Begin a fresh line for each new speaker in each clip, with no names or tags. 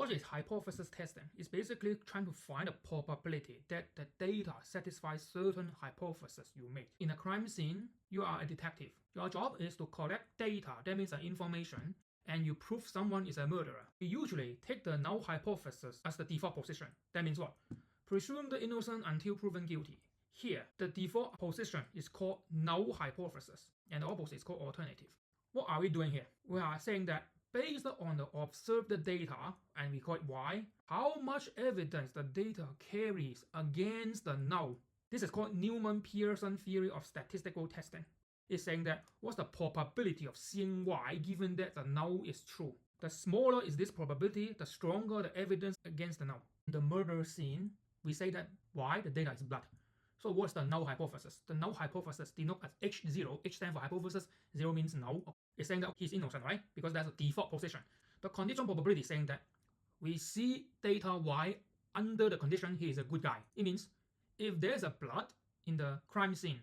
what is hypothesis testing? It's basically trying to find a probability that the data satisfies certain hypotheses you made. In a crime scene, you are a detective. Your job is to collect data, that means information, and you prove someone is a murderer. We usually take the null hypothesis as the default position. That means what? Presume the innocent until proven guilty. Here, the default position is called null hypothesis, and the opposite is called alternative. What are we doing here? We are saying that based on the observed data, and we call it Y, how much evidence the data carries against the null. This is called Newman-Pearson theory of statistical testing. It's saying that what's the probability of seeing Y given that the null is true. The smaller is this probability, the stronger the evidence against the null. In the murder scene, we say that Y, the data is blood. So what's the null hypothesis? The null hypothesis denoted as H0. H stands for hypothesis, 0 means null. It's saying that he's innocent, right? Because that's a default position. The condition probability is saying that we see data Y under the condition he is a good guy. It means if there's a blood in the crime scene,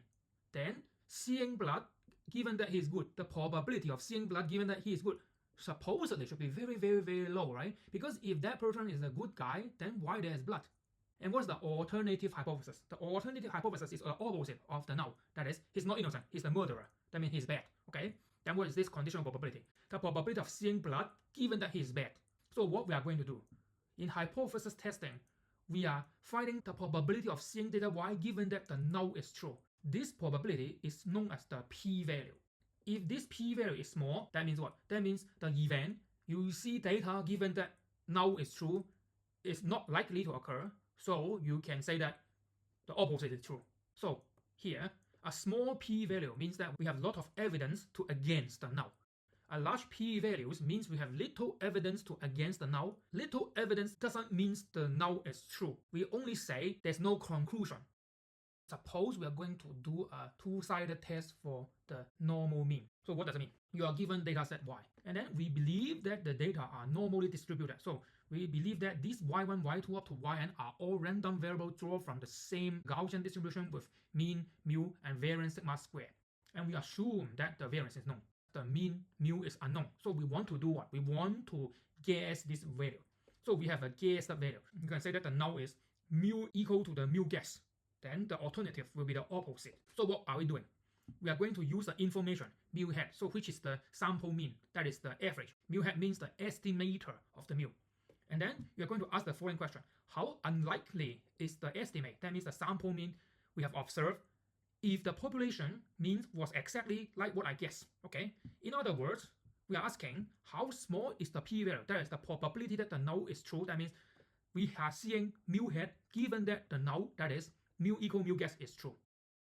then seeing blood given that he is good, the probability of seeing blood given that he is good supposedly should be very, very, very low, right? Because if that person is a good guy, then why there is blood? And what's the alternative hypothesis? The alternative hypothesis is the opposite of the null. That is, he's not innocent, he's the murderer. That means he's bad, okay? Then what is this conditional probability? The probability of seeing blood given that he is bad. So what we are going to do? In hypothesis testing, we are finding the probability of seeing data Y given that the null is true. This probability is known as the p-value. If this p-value is small, that means what? That means the event you see data given that null is true is not likely to occur. So you can say that the opposite is true. So here, a small p-value means that we have a lot of evidence to against the null. A large p-values means we have little evidence to against the null. Little evidence doesn't mean the null is true. We only say there's no conclusion. Suppose we are going to do a two-sided test for the normal mean. So what does it mean? You are given data set Y, and then we believe that the data are normally distributed. So we believe that these Y1, Y2 up to Yn are all random variables drawn from the same Gaussian distribution with mean, mu, and variance sigma squared. And we assume that the variance is known. The mean, mu is unknown. So we want to do what? We want to guess this value. So we have a guessed value. You can say that the null is mu equal to the mu guess. Then the alternative will be the opposite. So what are we doing? We are going to use the information mu hat, so which is the sample mean, that is the average. Mu hat means the estimator of the mu. And then you are going to ask the following question: how unlikely is the estimate, that means the sample mean we have observed, if the population mean was exactly like what I guess? Okay. In other words, we are asking how small is the p-value, that is the probability that the null is true. That means we are seeing mu hat given that the null, that is mu equal mu guess, is true.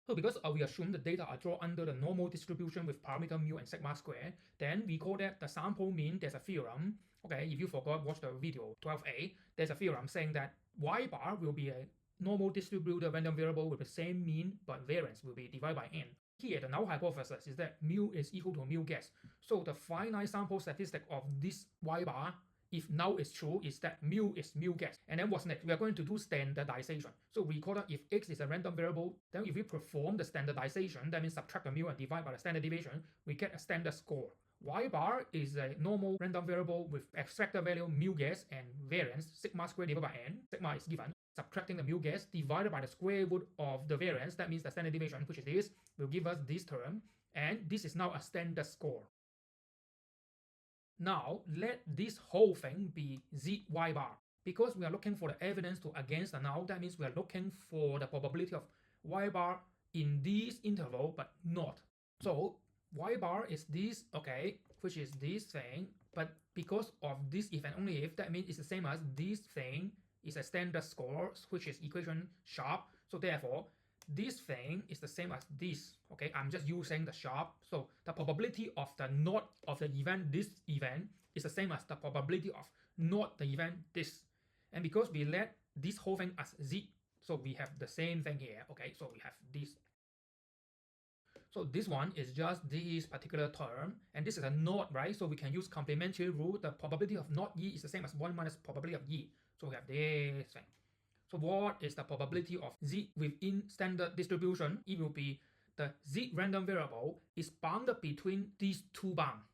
So because we assume the data are drawn under the normal distribution with parameter mu and sigma square, then we call that the sample mean. There's a theorem. Okay, if you forgot, watch the video 12a. There's a theorem saying that Y bar will be a normal distributed random variable with the same mean, but variance will be divided by n. Here, the null hypothesis is that mu is equal to mu guess. So the finite sample statistic of this Y bar, if null is true, is that mu is mu guess. And then what's next? We are going to do standardization. So recall that if x is a random variable, then if we perform the standardization, that means subtract the mu and divide by the standard deviation, we get a standard score. Y bar is a normal random variable with extracted value mu guess and variance sigma squared divided by n. Sigma is given. Subtracting the mu guess divided by the square root of the variance, that means the standard deviation, which is this, will give us this term. And this is now a standard score. Now, let this whole thing be Z Y bar. Because we are looking for the evidence to against the null, that means we are looking for the probability of Y bar in this interval, but not. So, Y bar is this, okay, which is this thing, but because of this if and only if, that means it's the same as this thing is a standard score, which is equation sharp. So therefore, this thing is the same as this. Okay, I'm just using the sharp. So the probability of the not of the event, this event, is the same as the probability of not the event, this. And because we let this whole thing as Z, so we have the same thing here. Okay, so we have this. So this one is just this particular term, and this is a not, right? So we can use complementary rule. The probability of not E is the same as 1 minus probability of E. So we have this thing. So what is the probability of Z within standard distribution? It will be the Z random variable is bounded between these two bounds.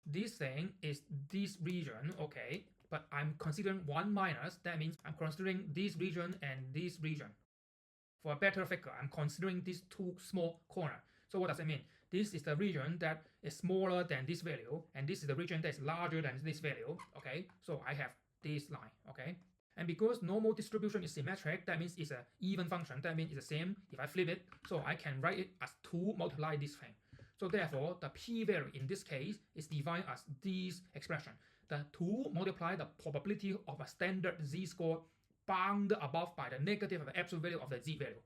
This thing is this region, okay, but I'm considering 1 minus. That means I'm considering this region and this region. For a better figure, I'm considering these two small corners. So what does it mean? This is the region that is smaller than this value, and this is the region that is larger than this value. Okay, so I have this line. Okay, and because normal distribution is symmetric, that means it's an even function. That means it's the same if I flip it. So I can write it as 2 multiply this thing. So therefore, the p-value in this case is defined as this expression. The 2 multiply the probability of a standard z-score bounded above by the negative of the absolute value of the z value.